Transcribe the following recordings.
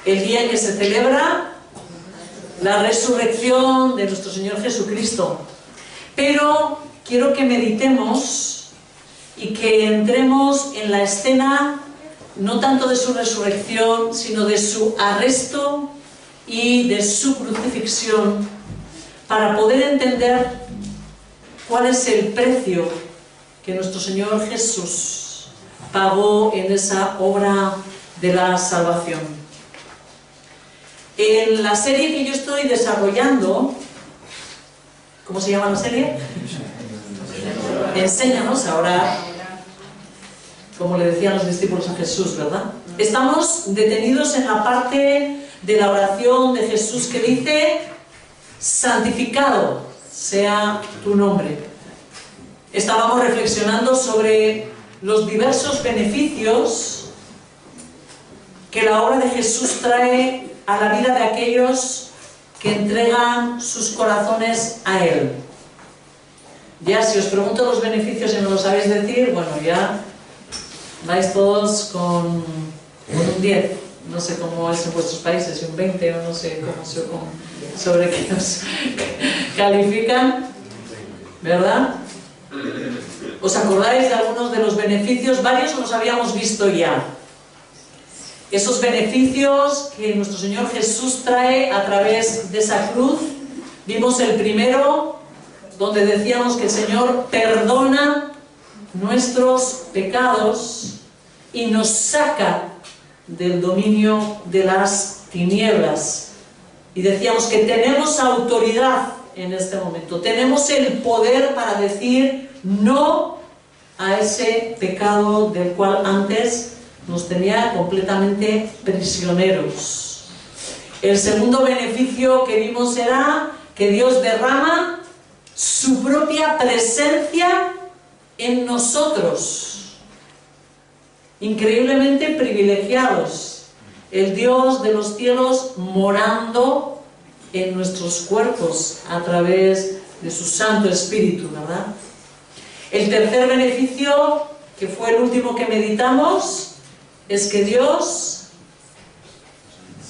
el día en que se celebra la resurrección de nuestro Señor Jesucristo. Pero quiero que meditemos y que entremos en la escena no tanto de su resurrección, sino de su arresto y de su crucifixión, para poder entender cuál es el precio que nuestro Señor Jesús pagó en esa obra de la salvación. En la serie que yo estoy desarrollando, ¿cómo se llama la serie? Enséñanos. Ahora, como le decían los discípulos a Jesús, ¿verdad? Estamos detenidos en la parte de la oración de Jesús que dice: santificado sea tu nombre. Estábamos reflexionando sobre los diversos beneficios que la obra de Jesús trae a la vida de aquellos que entregan sus corazones a Él. Ya, si os pregunto los beneficios y no lo sabéis decir, bueno, ya vais todos con un 10. No sé cómo es en vuestros países, un 20 o no sé sobre qué os califican, ¿verdad? ¿Os acordáis de algunos de los beneficios? Varios los habíamos visto ya. Esos beneficios que nuestro Señor Jesús trae a través de esa cruz. Vimos el primero, donde decíamos que el Señor perdona nuestros pecados y nos saca del dominio de las tinieblas. Y decíamos que tenemos autoridad en este momento, tenemos el poder para decir no a ese pecado del cual antes nos tenía completamente prisioneros. El segundo beneficio que vimos era que Dios derrama su propia presencia en nosotros. Increíblemente privilegiados, el Dios de los cielos morando en nuestros cuerpos a través de su Santo Espíritu, ¿verdad? El tercer beneficio, que fue el último que meditamos, es que Dios,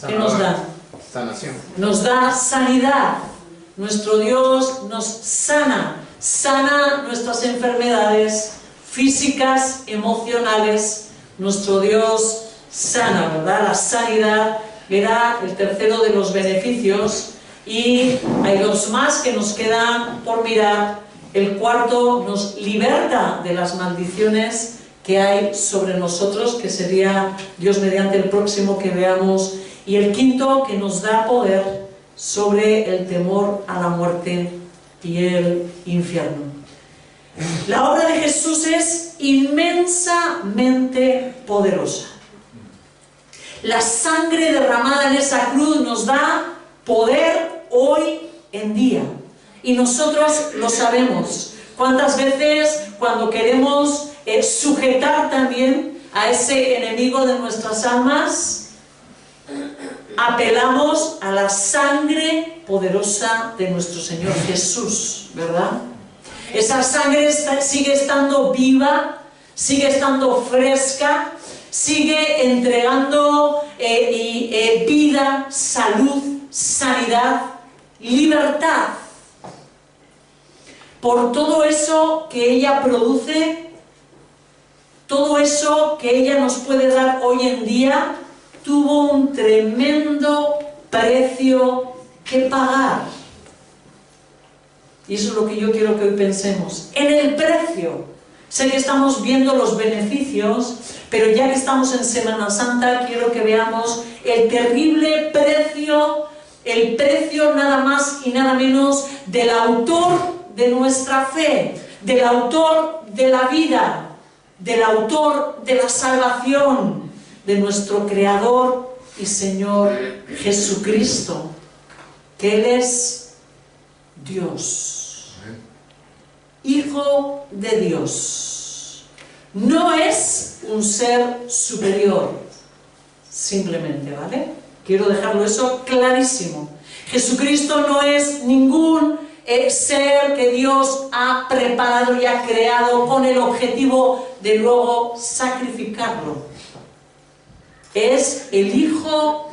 ¿qué nos da? Sanación. Nos da sanidad. Nuestro Dios nos sana nuestras enfermedades físicas, emocionales. Nuestro Dios sana, ¿verdad? La sanidad era el tercero de los beneficios, y hay dos más que nos quedan por mirar. El cuarto nos liberta de las maldiciones que hay sobre nosotros, que sería Dios mediante el próximo que veamos. Y el quinto, que nos da poder sobre el temor a la muerte y el infierno. La obra de Jesús es inmensamente poderosa. La sangre derramada en esa cruz nos da poder hoy en día. Y nosotros lo sabemos. ¿Cuántas veces cuando queremos sujetar también a ese enemigo de nuestras almas, apelamos a la sangre poderosa de nuestro Señor Jesús, ¿verdad? Esa sangre sigue estando viva, sigue estando fresca, sigue entregando vida, salud, sanidad, libertad. Por todo eso que ella produce, todo eso que ella nos puede dar hoy en día, tuvo un tremendo precio que pagar. Y eso es lo que yo quiero que hoy pensemos. En el precio. Sé que estamos viendo los beneficios, pero ya que estamos en Semana Santa, quiero que veamos el terrible precio, el precio nada más y nada menos del autor de nuestra fe, del autor de la vida, del autor de la salvación, de nuestro Creador y Señor Jesucristo, que Él es Dios, Hijo de Dios. No es un ser superior, simplemente, ¿vale? Quiero dejarlo eso clarísimo. Jesucristo no es ningún ser que Dios ha preparado y ha creado con el objetivo de luego sacrificarlo. Es el Hijo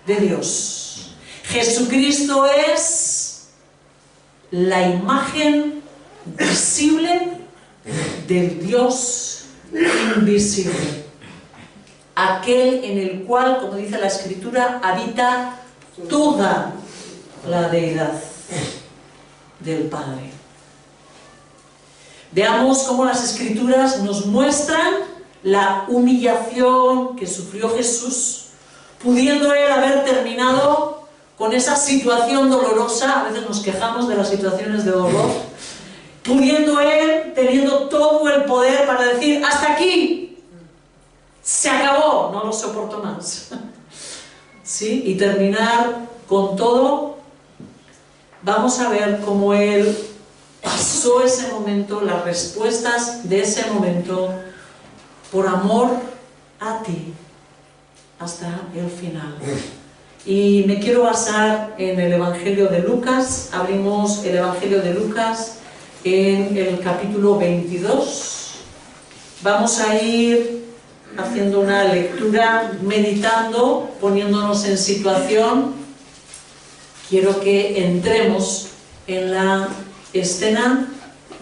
de Dios. Jesucristo es la imagen visible del Dios invisible. Aquel en el cual, como dice la Escritura, habita toda la deidad del Padre. Veamos cómo las Escrituras nos muestran la humillación que sufrió Jesús, pudiendo Él haber terminado con esa situación dolorosa. A veces nos quejamos de las situaciones de dolor, pudiendo Él, teniendo todo el poder para decir: hasta aquí, se acabó, no lo soporto más. ¿Sí? Y terminar con todo. Vamos a ver cómo Él pasó ese momento, las respuestas de ese momento, por amor a ti, hasta el final. Y me quiero basar en el Evangelio de Lucas. Abrimos el Evangelio de Lucas en el capítulo 22. Vamos a ir haciendo una lectura, meditando, poniéndonos en situación. Quiero que entremos en la escena.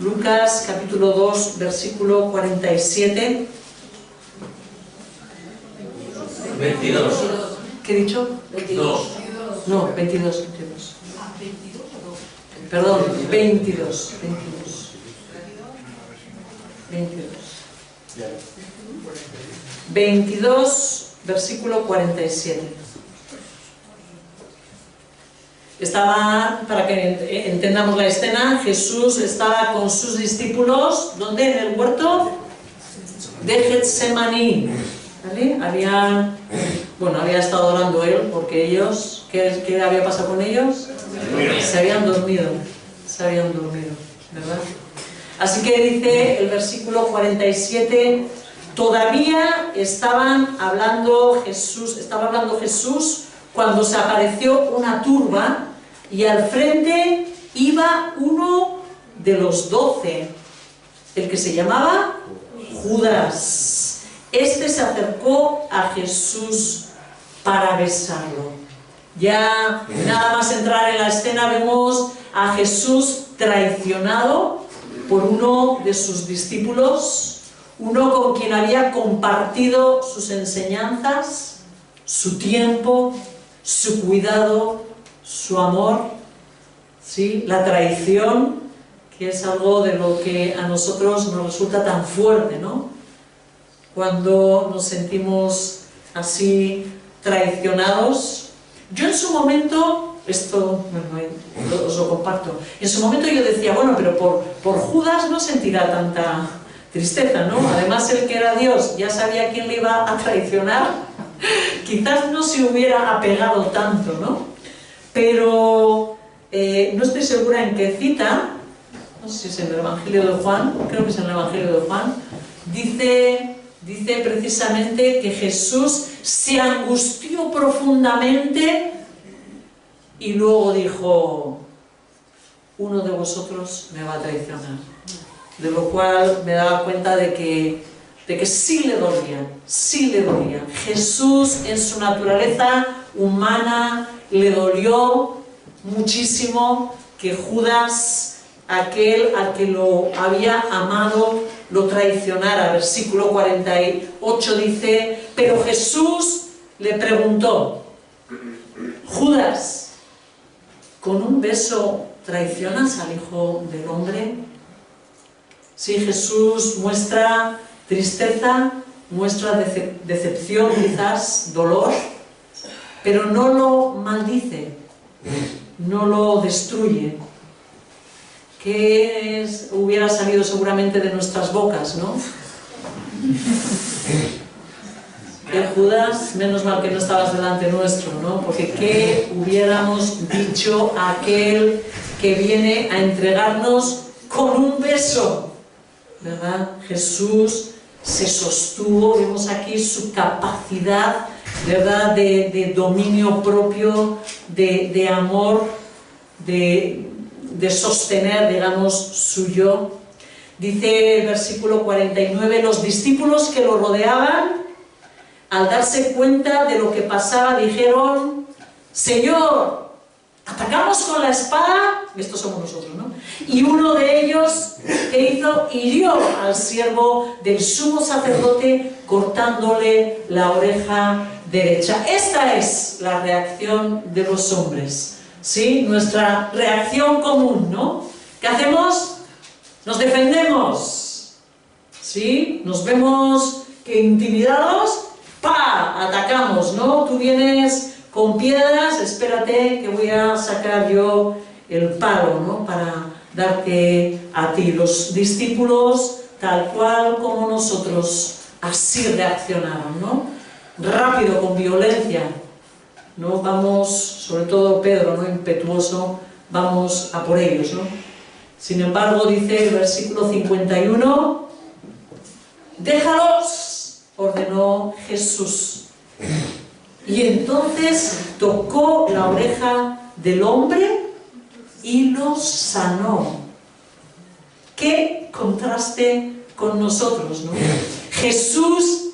Lucas capítulo 2, versículo 47. 22. ¿Qué he dicho? 22. No, 22. Perdón, 22. 22, versículo 47. Estaba, para que entendamos la escena, Jesús estaba con sus discípulos, ¿dónde? En el huerto de Getsemaní. ¿Vale? Había estado orando Él, porque ellos, ¿qué había pasado con ellos? Se habían dormido, ¿verdad? Así que dice el versículo 47, todavía estaba hablando Jesús cuando se apareció una turba, y al frente iba uno de los 12, el que se llamaba Judas. Este se acercó a Jesús para besarlo. Ya nada más entrar en la escena vemos a Jesús traicionado por uno de sus discípulos, uno con quien había compartido sus enseñanzas, su tiempo, su cuidado, su amor. ¿Sí? La traición, que es algo de lo que a nosotros nos resulta tan fuerte, ¿no? Cuando nos sentimos así traicionados. Yo en su momento, esto os lo comparto, en su momento yo decía, bueno, pero por Judas no sentirá tanta tristeza, ¿no? Además, él que era Dios ya sabía quién le iba a traicionar, quizás no se hubiera apegado tanto, ¿no? Pero no estoy segura en qué cita, no sé si es en el Evangelio de Juan, creo que es en el Evangelio de Juan, dice precisamente que Jesús se angustió profundamente y luego dijo: uno de vosotros me va a traicionar. De lo cual me daba cuenta de que sí le dolía. Jesús, en su naturaleza humana, le dolió muchísimo que Judas, aquel al que lo había amado, lo traicionara. Versículo 48 dice: pero Jesús le preguntó: Judas, ¿con un beso traicionas al Hijo del Hombre? Sí, Jesús muestra tristeza, muestra decepción, quizás dolor, pero no lo maldice, no lo destruye. ¿Qué hubiera salido seguramente de nuestras bocas, no? El Judas, menos mal que no estabas delante nuestro, ¿no? Porque ¿qué hubiéramos dicho a aquel que viene a entregarnos con un beso? ¿Verdad? Jesús se sostuvo, vemos aquí su capacidad, ¿verdad?, de dominio propio, de amor, de sostener, digamos, su yo. Dice el versículo 49, los discípulos que lo rodeaban, al darse cuenta de lo que pasaba, dijeron: Señor, atacamos con la espada, estos somos nosotros, ¿no? Y uno de ellos, ¿qué hizo? Hirió al siervo del sumo sacerdote cortándole la oreja derecha. Esta es la reacción de los hombres, ¿sí? Nuestra reacción común, ¿no? ¿Qué hacemos? Nos defendemos, ¿sí? Nos vemos que intimidados, ¡pa! Atacamos, ¿no? Tú vienes con piedras, espérate que voy a sacar yo el palo, ¿no? Para darte a ti. Los discípulos, tal cual como nosotros, así reaccionaron, ¿no? Rápido, con violencia, ¿no? Vamos, sobre todo Pedro, ¿no? Impetuoso, vamos a por ellos, ¿no? Sin embargo, dice el versículo 51, déjalos, ordenó Jesús. Y entonces tocó la oreja del hombre y lo sanó. Qué contraste con nosotros, ¿no? Jesús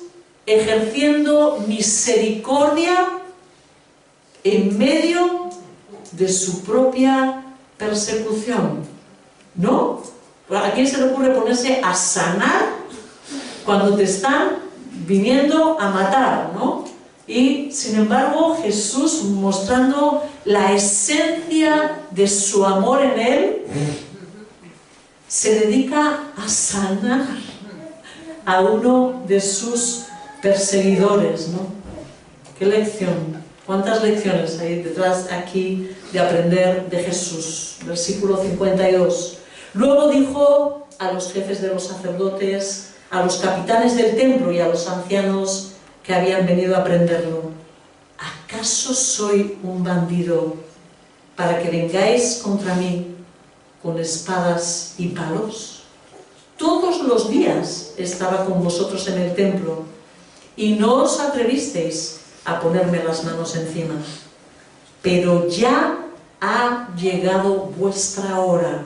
ejerciendo misericordia en medio de su propia persecución, ¿no? ¿A quién se le ocurre ponerse a sanar cuando te están viniendo a matar, ¿no? Y, sin embargo, Jesús, mostrando la esencia de su amor en él, se dedica a sanar a uno de sus perseguidores, ¿no? ¿Qué lección? ¿Cuántas lecciones hay detrás aquí de aprender de Jesús? Versículo 52. Luego dijo a los jefes de los sacerdotes, a los capitanes del templo y a los ancianos que habían venido a prenderlo: ¿acaso soy un bandido para que vengáis contra mí con espadas y palos? Todos los días estaba con vosotros en el templo y no os atrevisteis a ponerme las manos encima. Pero ya ha llegado vuestra hora,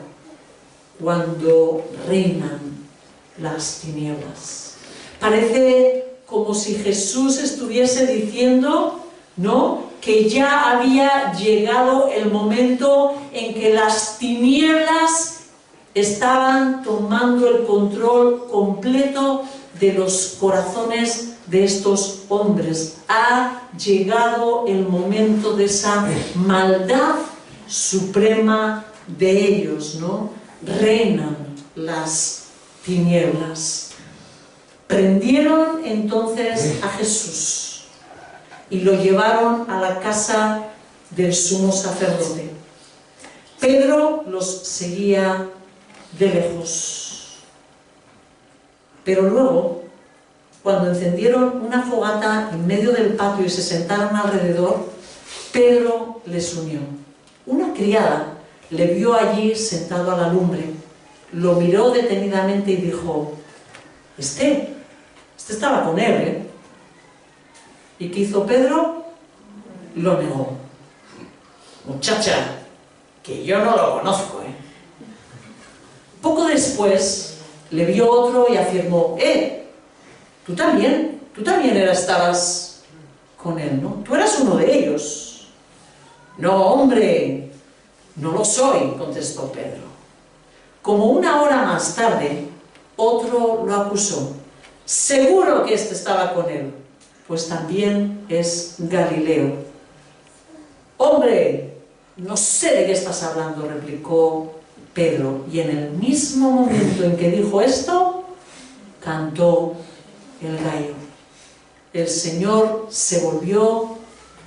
cuando reinan las tinieblas. Parece como si Jesús estuviese diciendo, ¿no?, que ya había llegado el momento en que las tinieblas estaban tomando el control completo de los corazones de estos hombres. Ha llegado el momento de esa maldad suprema de ellos, ¿no? Reinan las tinieblas. Prendieron entonces a Jesús y lo llevaron a la casa del sumo sacerdote. Pedro los seguía de lejos. Pero luego, cuando encendieron una fogata en medio del patio y se sentaron alrededor, Pedro les unió. Una criada le vio allí sentado a la lumbre, lo miró detenidamente y dijo: Este estaba con él, ¿eh? ¿Y qué hizo Pedro? Lo negó. Muchacha, que yo no lo conozco, ¿eh? Poco después le vio otro y afirmó: tú también estabas con él, ¿no? Tú eras uno de ellos. No, hombre, no lo soy, contestó Pedro. Como una hora más tarde, otro lo acusó. Seguro que este estaba con él, pues también es Galileo. Hombre, no sé de qué estás hablando, replicó Pedro, y en el mismo momento en que dijo esto, cantó el gallo. El Señor se volvió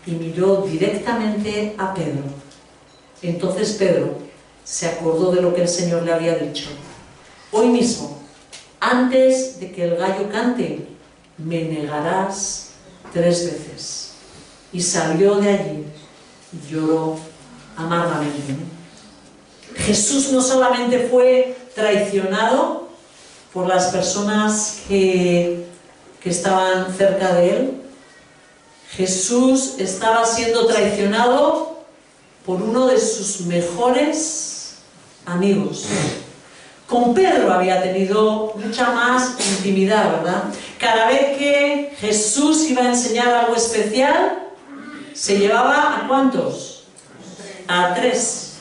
y miró directamente a Pedro. Entonces Pedro se acordó de lo que el Señor le había dicho: hoy mismo, antes de que el gallo cante, me negarás 3 veces. Y salió de allí y lloró amargamente. Jesús no solamente fue traicionado por las personas que estaban cerca de él, Jesús estaba siendo traicionado por uno de sus mejores amigos. Con Pedro había tenido mucha más intimidad, ¿verdad? Cada vez que Jesús iba a enseñar algo especial, ¿Se llevaba a cuántos? A 3.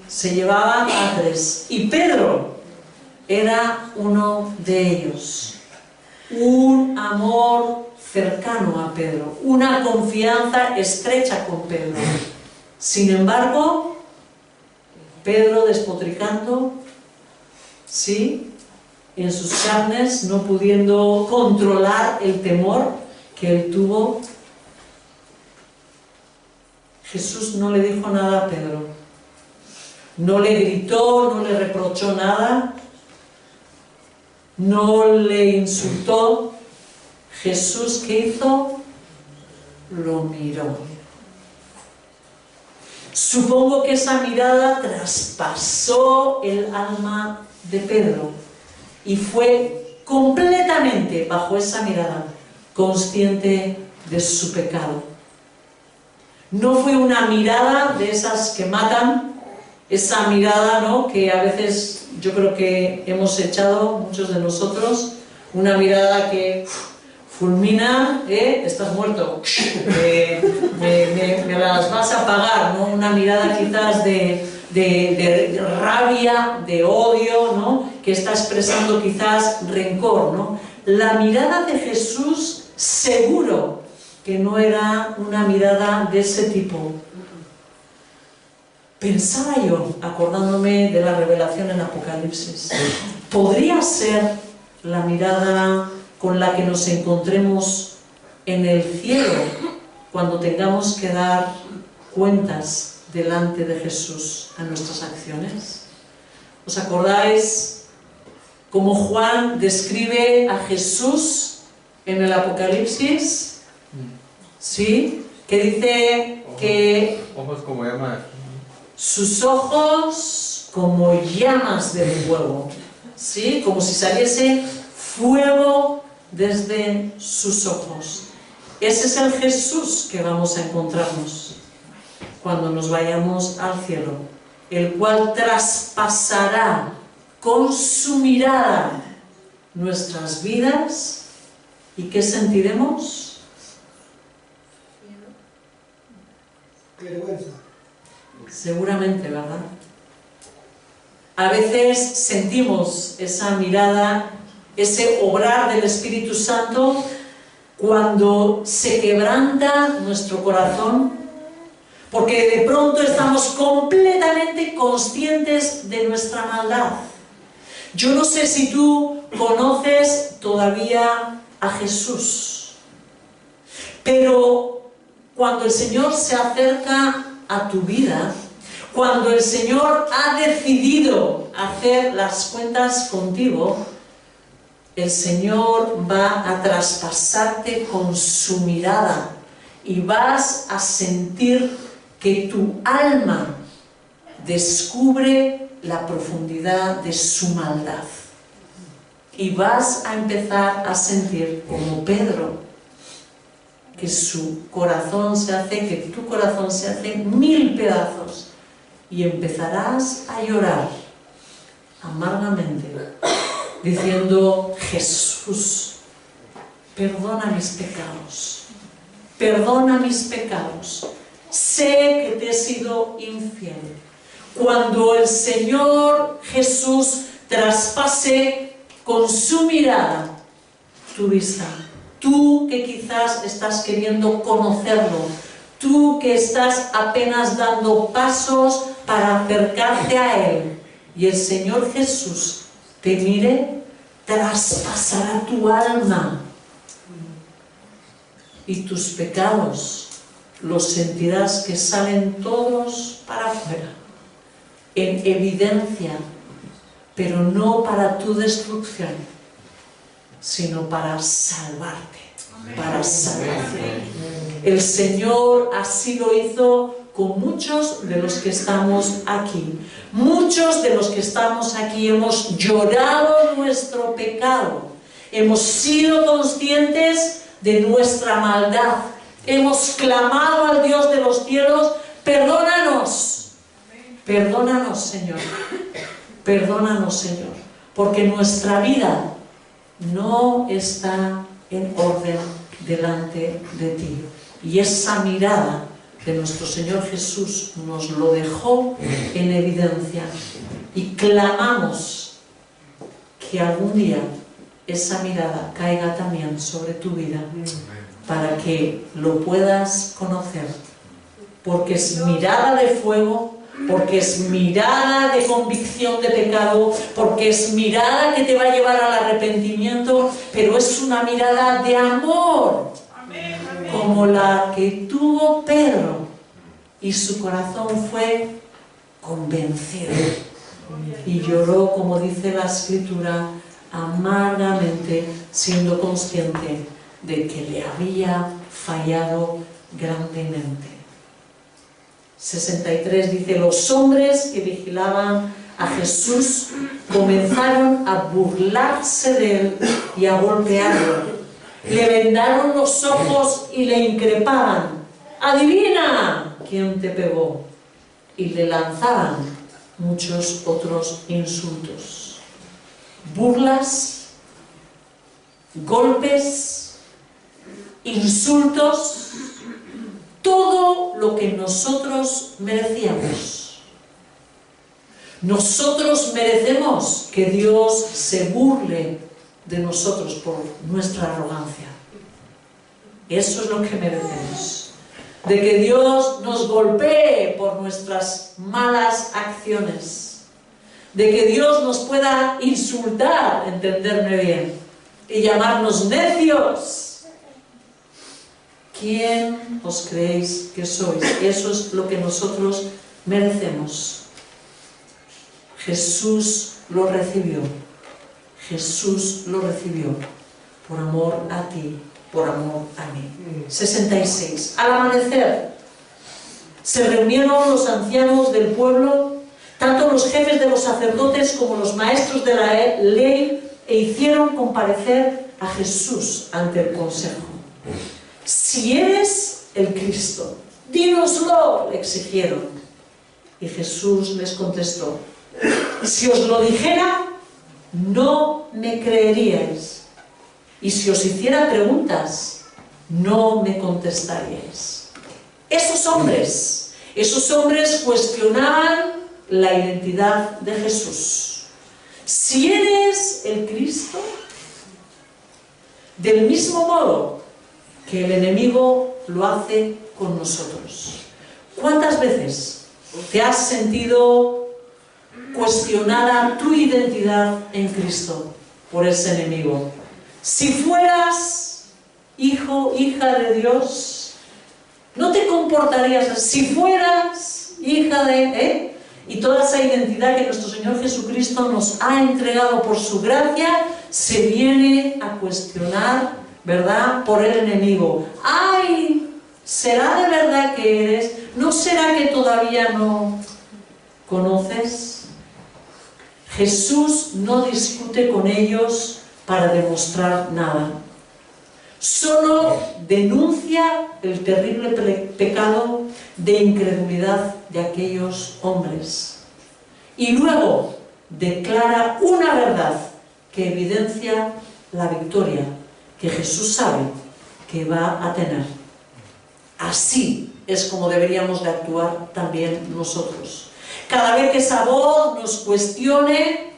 Se llevaba a 3. Y Pedro era uno de ellos. Un amor cercano a Pedro, una confianza estrecha con Pedro. Sin embargo, Pedro despotricando, sí, en sus carnes, no pudiendo controlar el temor que él tuvo. Jesús no le dijo nada a Pedro, no le gritó, no le reprochó nada, no le insultó. Jesús, ¿qué hizo? Lo miró. Supongo que esa mirada traspasó el alma de Pedro y fue completamente, bajo esa mirada, consciente de su pecado. No fue una mirada de esas que matan, esa mirada, ¿no?, que a veces yo creo que hemos echado muchos de nosotros, una mirada que fulmina, estás muerto, me las vas a pagar, ¿no? Una mirada quizás de rabia, de odio, ¿no?, que está expresando quizás rencor, ¿no? La mirada de Jesús seguro que no era una mirada de ese tipo. Pensaba yo, acordándome de la revelación en Apocalipsis, ¿podría ser la mirada con la que nos encontremos en el cielo cuando tengamos que dar cuentas delante de Jesús a nuestras acciones? ¿Os acordáis cómo Juan describe a Jesús en el Apocalipsis? ¿Sí? Que dice que ojos como llamas, sus ojos como llamas de fuego, ¿sí? Como si saliese fuego desde sus ojos. Ese es el Jesús que vamos a encontrarnos cuando nos vayamos al cielo, el cual traspasará con su mirada nuestras vidas. ¿Y qué sentiremos? Vergüenza. Seguramente, ¿verdad? A veces sentimos esa mirada, ese obrar del Espíritu Santo cuando se quebranta nuestro corazón, porque de pronto estamos completamente conscientes de nuestra maldad. Yo no sé si tú conoces todavía a Jesús, pero cuando el Señor se acerca a tu vida, cuando el Señor ha decidido hacer las cuentas contigo, el Señor va a traspasarte con su mirada y vas a sentir que tu alma descubre la profundidad de su maldad. Y vas a empezar a sentir como Pedro, que su corazón se hace, que tu corazón se hace 1000 pedazos, y empezarás a llorar amargamente, diciendo: Jesús, perdona mis pecados, perdona mis pecados, sé que te he sido infiel. Cuando el Señor Jesús traspase con su mirada tu vista, tú que quizás estás queriendo conocerlo, tú que estás apenas dando pasos para acercarte a Él, y el Señor Jesús te mire, traspasará tu alma y tus pecados los sentirás que salen todos para afuera, en evidencia, pero no para tu destrucción, sino para salvarte, para salvación. El Señor así lo hizo con muchos de los que estamos aquí. Muchos de los que estamos aquí hemos llorado nuestro pecado, hemos sido conscientes de nuestra maldad, hemos clamado al Dios de los cielos: perdónanos, perdónanos, Señor, perdónanos, Señor, porque nuestra vida no está en orden delante de ti. Y esa mirada de nuestro Señor Jesús nos lo dejó en evidencia. Y clamamos que algún día esa mirada caiga también sobre tu vida, para que lo puedas conocer, porque es mirada de fuego, porque es mirada de convicción de pecado, porque es mirada que te va a llevar al arrepentimiento, pero es una mirada de amor, como la que tuvo Pedro, y su corazón fue convencido, y lloró, como dice la Escritura, amargamente, siendo consciente de que le había fallado grandemente. 63 dice: los hombres que vigilaban a Jesús comenzaron a burlarse de él y a golpearlo. Le vendaron los ojos y le increpaban: adivina quién te pegó. Y le lanzaban muchos otros insultos. Burlas, golpes, insultos, todo lo que nosotros merecíamos. Nosotros merecemos que Dios se burle de nosotros por nuestra arrogancia. Eso es lo que merecemos. De que Dios nos golpee por nuestras malas acciones. De que Dios nos pueda insultar, entenderme bien, y llamarnos necios. ¿Quién os creéis que sois? Eso es lo que nosotros merecemos. Jesús lo recibió. Jesús lo recibió por amor a ti, por amor a mí. 66. Al amanecer se reunieron los ancianos del pueblo, tanto los jefes de los sacerdotes como los maestros de la ley, e hicieron comparecer a Jesús ante el consejo. Si eres el Cristo, dínoslo, le exigieron. Y Jesús les contestó: si os lo dijera, no me creeríais. Y si os hiciera preguntas, no me contestaríais. Esos hombres cuestionaban la identidad de Jesús. Si eres el Cristo, del mismo modo que el enemigo lo hace con nosotros. ¿Cuántas veces te has sentido cuestionada tu identidad en Cristo por ese enemigo? Si fueras hijo, hija de Dios, no te comportarías así. Si fueras hija de... Y toda esa identidad que nuestro Señor Jesucristo nos ha entregado por su gracia, se viene a cuestionar, ¿verdad?, por el enemigo. ¡Ay! ¿Será de verdad que eres? ¿No será que todavía no conoces? Jesús no discute con ellos para demostrar nada. Solo denuncia el terrible pecado de incredulidad de aquellos hombres. Y luego declara una verdad que evidencia la victoria que Jesús sabe que va a tener. Así es como deberíamos de actuar también nosotros. Cada vez que esa voz nos cuestione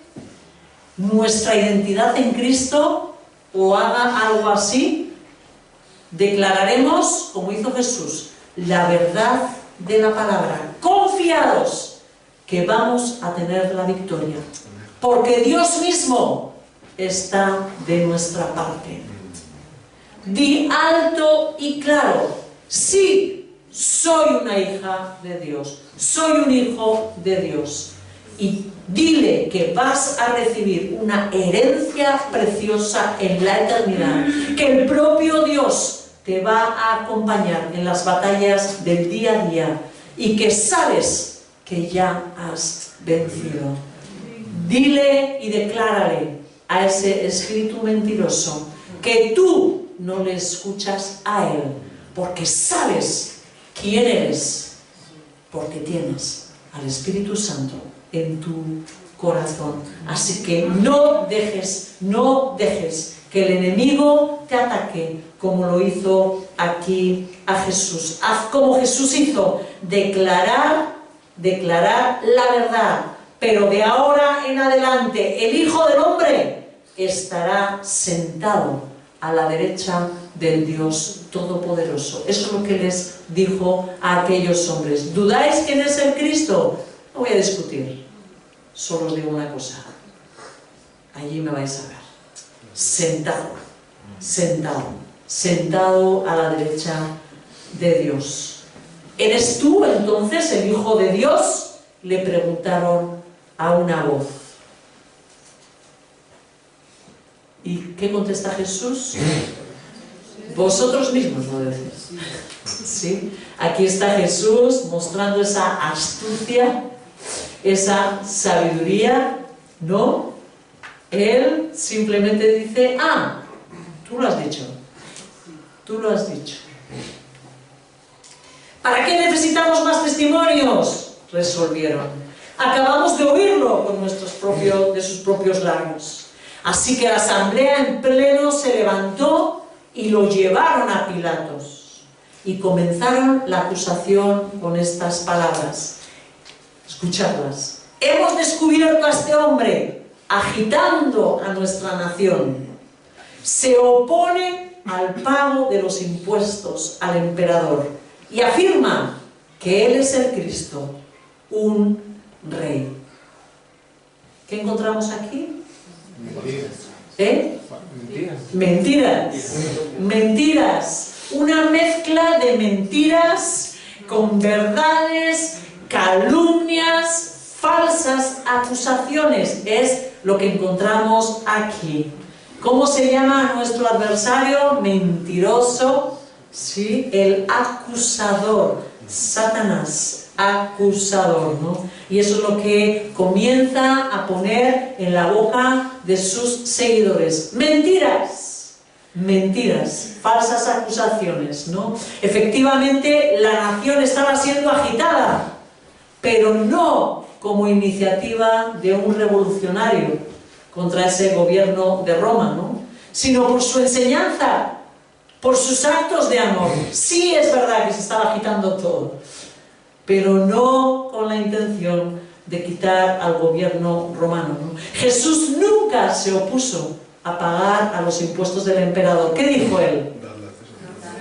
nuestra identidad en Cristo o haga algo así, declararemos, como hizo Jesús, la verdad de la palabra, confiados que vamos a tener la victoria, porque Dios mismo está de nuestra parte. Di alto y claro: sí, soy una hija de Dios, soy un hijo de Dios. Y dile que vas a recibir una herencia preciosa en la eternidad, que el propio Dios te va a acompañar en las batallas del día a día y que sabes que ya has vencido. Dile y declárale a ese espíritu mentiroso que tú no le escuchas a él, porque sabes quién eres, porque tienes al Espíritu Santo en tu corazón. Así que no dejes que el enemigo te ataque como lo hizo aquí a Jesús. Haz como Jesús hizo, declarar la verdad. Pero de ahora en adelante el Hijo del Hombre estará sentado a la derecha del Dios Todopoderoso. Eso es lo que les dijo a aquellos hombres. ¿Dudáis quién es el Cristo? No voy a discutir. Solo os digo una cosa. Allí me vais a ver. Sentado a la derecha de Dios. ¿Eres tú entonces el Hijo de Dios? Le preguntaron a una voz. ¿Y qué contesta Jesús? Vosotros mismos lo decís. ¿Sí? Aquí está Jesús mostrando esa astucia, esa sabiduría, ¿no? Él simplemente dice, tú lo has dicho. Tú lo has dicho. ¿Para qué necesitamos más testimonios? Resolvieron. Acabamos de oírlo con de sus propios labios. Así que la asamblea en pleno se levantó y lo llevaron a Pilatos. Y comenzaron la acusación con estas palabras. Escuchadlas. Hemos descubierto a este hombre agitando a nuestra nación. Se opone al pago de los impuestos al emperador y afirma que él es el Cristo, un rey. ¿Qué encontramos aquí? Mentiras. Una mezcla de mentiras con verdades, calumnias, falsas acusaciones. Es lo que encontramos aquí. ¿Cómo se llama nuestro adversario? Mentiroso. Sí, el acusador. Satanás, acusador, ¿no? Y eso es lo que comienza a poner en la boca de sus seguidores. Mentiras, falsas acusaciones, ¿no? Efectivamente, la nación estaba siendo agitada, pero no como iniciativa de un revolucionario contra ese gobierno de Roma, ¿no? Sino por su enseñanza, por sus actos de amor. Sí, es verdad que se estaba agitando todo, pero no con la intención de quitar al gobierno romano, ¿no? Jesús nunca se opuso a pagar a los impuestos del emperador. ¿Qué dijo él?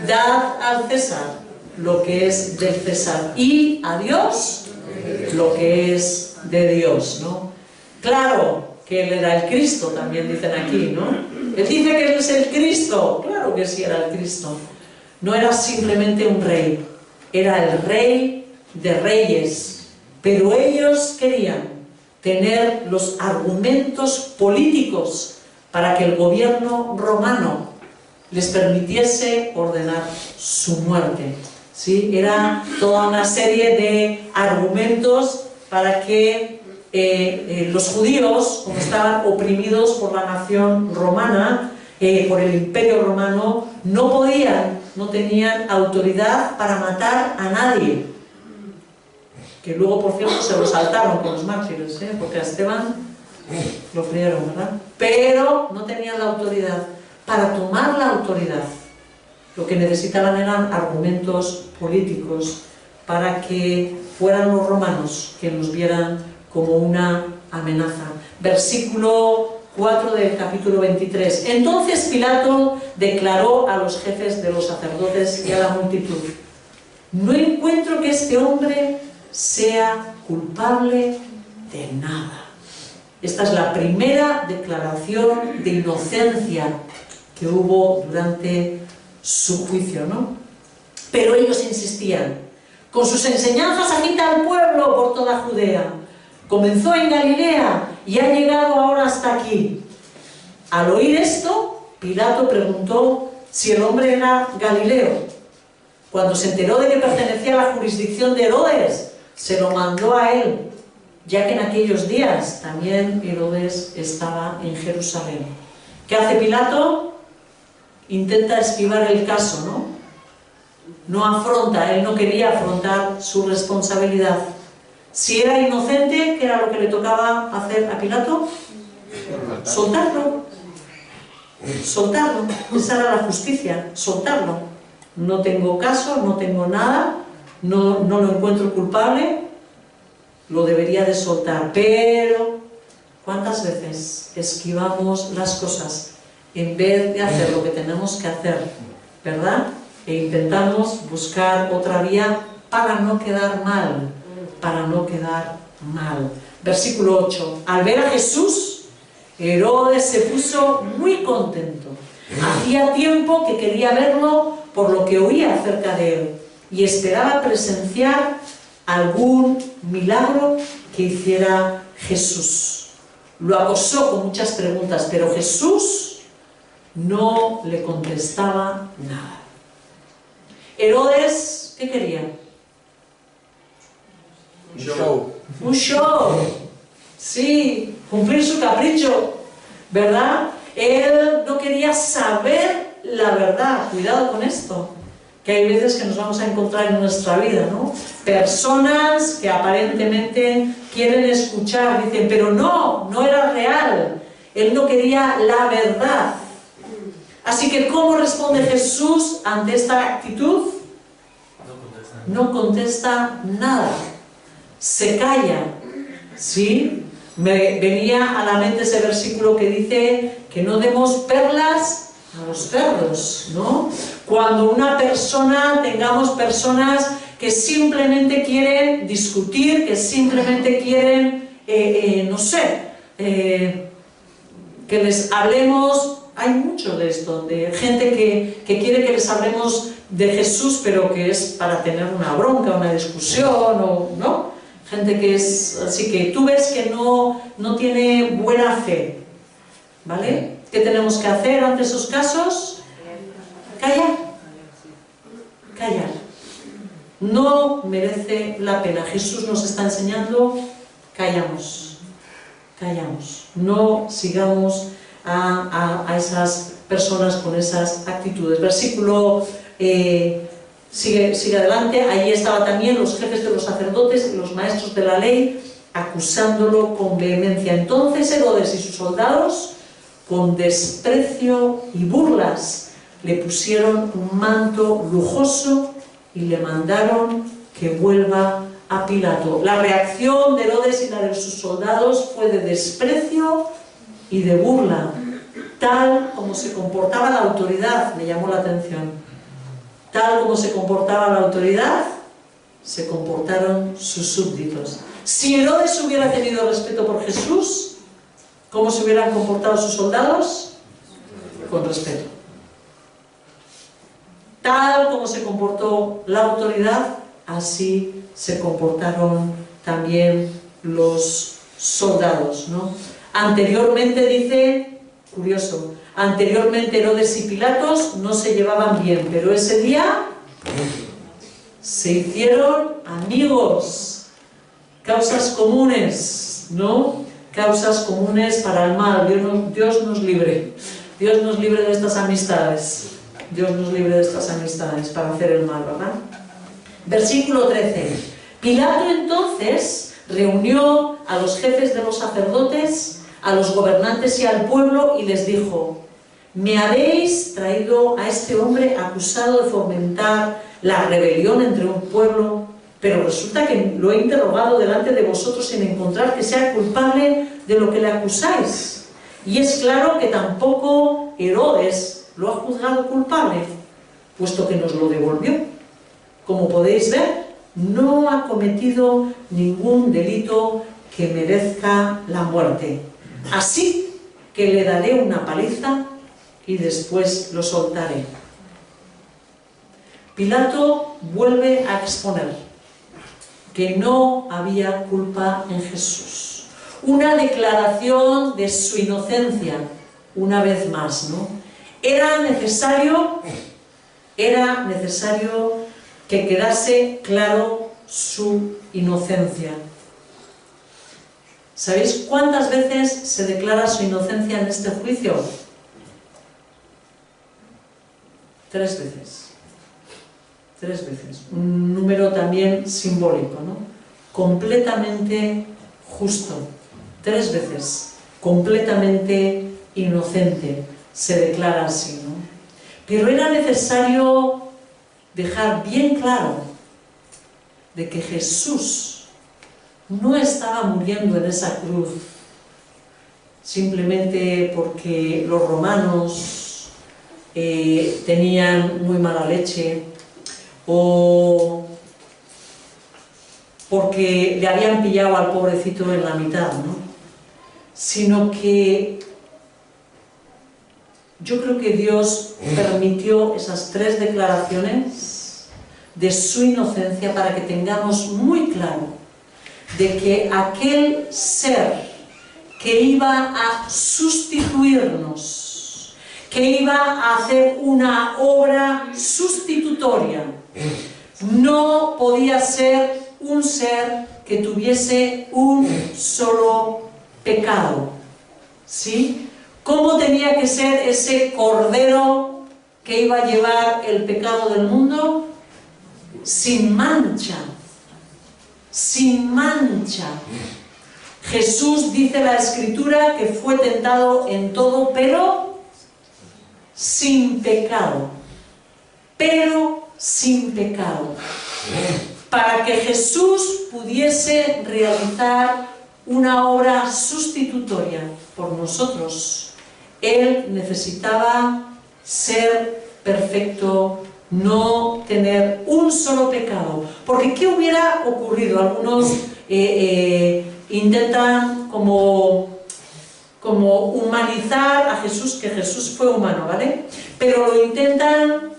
Dad al César lo que es del César y a Dios lo que es de Dios, ¿no? Claro que él era el Cristo, también dicen aquí, ¿no? Él dice que él es el Cristo. Claro que sí era el Cristo. No era simplemente un rey, era el Rey de Reyes. Pero ellos querían tener los argumentos políticos para que el gobierno romano les permitiese ordenar su muerte. ¿Sí? Era toda una serie de argumentos para que los judíos, como estaban oprimidos por la nación romana, por el imperio romano, no tenían autoridad para matar a nadie. Que luego, por cierto, se lo saltaron con los mártires, porque a Esteban lo frieron, ¿verdad? Pero no tenían la autoridad. Para tomar la autoridad, lo que necesitaban eran argumentos políticos para que fueran los romanos que los vieran como una amenaza. Versículo 4 del capítulo 23. Entonces Pilato declaró a los jefes de los sacerdotes y a la multitud: no encuentro que este hombre sea culpable de nada. Esta es la primera declaración de inocencia que hubo durante su juicio, ¿no? Pero ellos insistían. Con sus enseñanzas agita al pueblo por toda Judea. Comenzó en Galilea y ha llegado ahora hasta aquí. Al oír esto, Pilato preguntó si el hombre era Galileo. Cuando se enteró de que pertenecía a la jurisdicción de Herodes, se lo mandó a él, ya que en aquellos días también Herodes estaba en Jerusalén. ¿Qué hace Pilato? Intenta esquivar el caso, ¿no? No afronta, él no quería afrontar su responsabilidad. Si era inocente, ¿qué era lo que le tocaba hacer a Pilato? Soltarlo. soltarlo. Esa era la justicia, soltarlo. No tengo caso, no tengo nada, no lo encuentro culpable, lo debería de soltar. Pero, ¿cuántas veces esquivamos las cosas en vez de hacer lo que tenemos que hacer, ¿verdad? E intentamos buscar otra vía para no quedar mal, para no quedar mal. Versículo 8. Al ver a Jesús, Herodes se puso muy contento. Hacía tiempo que quería verlo por lo que oía acerca de él y esperaba presenciar algún milagro que hiciera Jesús. Lo acosó con muchas preguntas, pero Jesús no le contestaba nada. Herodes, ¿qué quería? Un show. Un show. Sí, cumplir su capricho, ¿verdad? Él no quería saber la verdad. Cuidado con esto, que hay veces que nos vamos a encontrar en nuestra vida, ¿no? Personas que aparentemente quieren escuchar, dicen, pero no era real. Él no quería la verdad. Así que, ¿cómo responde Jesús ante esta actitud? No contesta nada. Se calla. ¿Sí? Me venía a la mente ese versículo que dice que no demos perlas a los cerdos, ¿no? Cuando tengamos personas que simplemente quieren discutir, que simplemente quieren, que les hablemos. Hay mucho de esto, de gente que quiere que les hablemos de Jesús, pero que es para tener una bronca, una discusión, ¿no? Gente que es así, que tú ves que no tiene buena fe, ¿vale? ¿Qué tenemos que hacer ante esos casos? Callar. Callar. No merece la pena. Jesús nos está enseñando, callamos. Callamos. No sigamos a esas personas con esas actitudes. Versículo sigue adelante. Allí estaban también los jefes de los sacerdotes y los maestros de la ley acusándolo con vehemencia. Entonces Herodes y sus soldados, con desprecio y burlas, le pusieron un manto lujoso y le mandaron que vuelva a Pilato. La reacción de Herodes y la de sus soldados fue de desprecio y de burla, tal como se comportaba la autoridad. Me llamó la atención. Tal como se comportaba la autoridad, se comportaron sus súbditos. Si Herodes hubiera tenido respeto por Jesús, ¿cómo se hubieran comportado sus soldados? Con respeto. Tal como se comportó la autoridad, así se comportaron también los soldados, ¿no? Anteriormente, dice, curioso, anteriormente Herodes y Pilatos no se llevaban bien, pero ese día se hicieron amigos. Causas comunes, ¿no? Causas comunes para el mal. Dios nos libre. Dios nos libre de estas amistades. Dios nos libre de estas amistades para hacer el mal, ¿verdad? Versículo 13. Pilato entonces reunió a los jefes de los sacerdotes, a los gobernantes y al pueblo y les dijo: me habéis traído a este hombre acusado de fomentar la rebelión entre un pueblo, pero resulta que lo he interrogado delante de vosotros sin encontrar que sea culpable de lo que le acusáis. Y es claro que tampoco Herodes lo ha juzgado culpable, puesto que nos lo devolvió. Como podéis ver, no ha cometido ningún delito que merezca la muerte. Así que le daré una paliza y después lo soltaré. Pilato vuelve a exponer que no había culpa en Jesús. Una declaración de su inocencia, una vez más, ¿no? Era necesario que quedase claro su inocencia. ¿Sabéis cuántas veces se declara su inocencia en este juicio? 3 veces. 3 veces. Un número también simbólico, ¿no? Completamente justo. 3 veces. Completamente inocente. se declara así, ¿no? Pero era necesario dejar bien claro de que Jesús no estaba muriendo en esa cruz simplemente porque los romanos tenían muy mala leche o porque le habían pillado al pobrecito en la mitad, ¿no? Sino que yo creo que Dios permitió esas 3 declaraciones de su inocencia para que tengamos muy claro de que aquel ser que iba a sustituirnos, que iba a hacer una obra sustitutoria, no podía ser un ser que tuviese un solo pecado, ¿sí? ¿Cómo tenía que ser ese cordero que iba a llevar el pecado del mundo? Sin mancha, sin mancha. Jesús, dice la Escritura, que fue tentado en todo, pero sin pecado. Pero sin pecado. Para que Jesús pudiese realizar una obra sustitutoria por nosotros, Él necesitaba ser perfecto, no tener un solo pecado. Porque ¿qué hubiera ocurrido? Algunos intentan como humanizar a Jesús, que Jesús fue humano, ¿vale? Pero lo intentan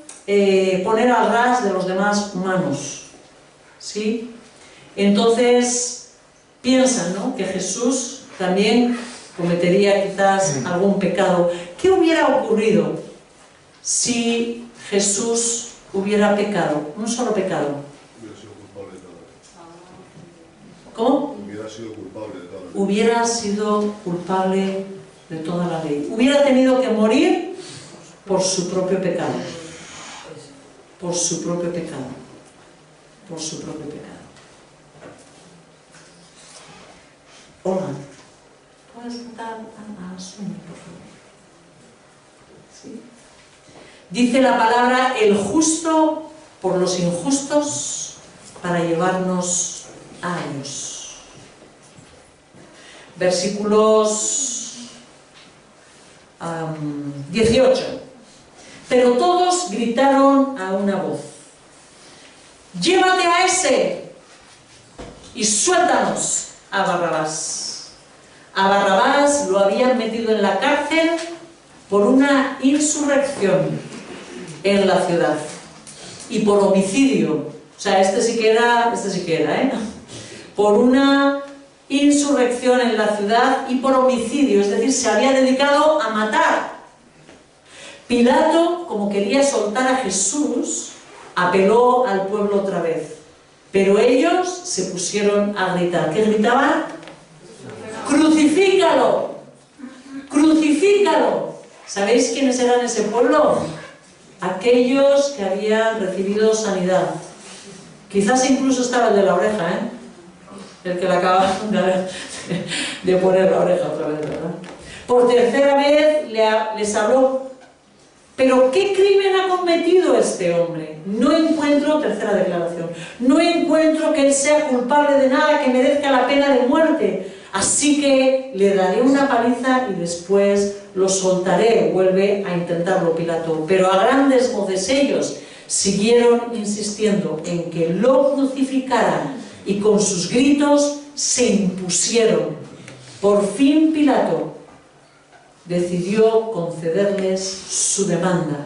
poner al ras de los demás humanos, ¿sí? Entonces piensan, ¿no?, que Jesús también cometería quizás algún pecado. ¿Qué hubiera ocurrido si Jesús hubiera pecado? Un solo pecado. Hubiera sido culpable de todo. ¿Cómo? Hubiera sido culpable de todo. Hubiera sido culpable de toda la ley. Hubiera tenido que morir por su propio pecado. Por su propio pecado. Por su propio pecado. Hola. ¿Puedes dar a Sonia, por favor? ¿Sí? Dice la palabra: el justo por los injustos para llevarnos a ellos. Versículos 18. Pero todos gritaron a una voz: ¡llévate a ese! Y suéltanos a Barrabás. A Barrabás lo habían metido en la cárcel por una insurrección en la ciudad y por homicidio. O sea, este sí que era, por una insurrección en la ciudad y por homicidio, es decir, se había dedicado a matar. Pilato, como quería soltar a Jesús, apeló al pueblo otra vez, pero ellos se pusieron a gritar. ¿Qué gritaban? ¡Crucifícalo! ¡Crucifícalo! ¿Sabéis quiénes eran ese pueblo? Aquellos que habían recibido sanidad. Quizás incluso estaba el de la oreja, el que le acababan de poner la oreja otra vez, ¿verdad? Por tercera vez les habló. ¿Pero qué crimen ha cometido este hombre? No encuentro, tercera declaración, no encuentro que él sea culpable de nada que merezca la pena de muerte. Así que le daré una paliza y después lo soltaré. Vuelve a intentarlo Pilato. Pero a grandes voces ellos siguieron insistiendo en que lo crucificaran y con sus gritos se impusieron. Por fin Pilato decidió concederles su demanda.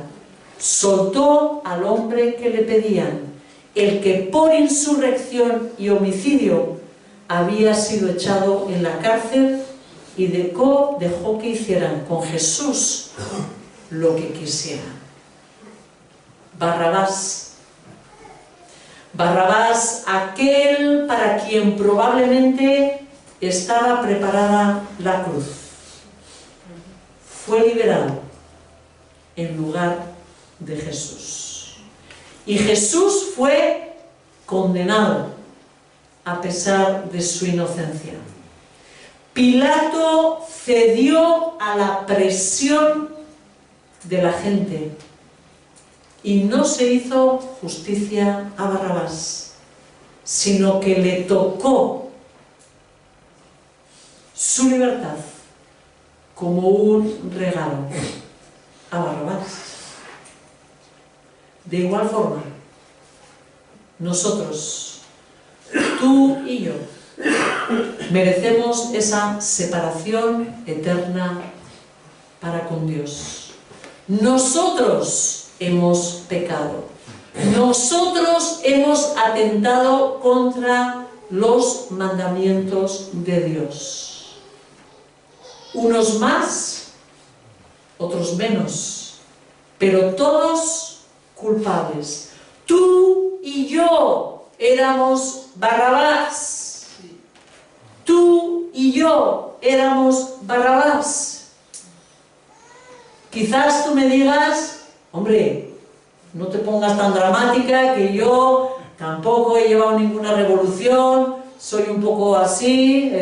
Soltó al hombre que le pedían, el que por insurrección y homicidio había sido echado en la cárcel, y dejó que hicieran con Jesús lo que quisieran. Barrabás. Barrabás, aquel para quien probablemente estaba preparada la cruz, fue liberado en lugar de Jesús. Y Jesús fue condenado a pesar de su inocencia. Pilato cedió a la presión de la gente y no se hizo justicia a Barrabás, sino que le tocó su libertad como un regalo a Barrabás. De igual forma, nosotros, tú y yo, merecemos esa separación eterna para con Dios. Nosotros hemos pecado. Nosotros hemos atentado contra los mandamientos de Dios. Unos más, otros menos, pero todos culpables. Tú y yo éramos Barrabás. Tú y yo éramos Barrabás. Quizás tú me digas, hombre, no te pongas tan dramática, que yo tampoco he llevado ninguna revolución, soy un poco así,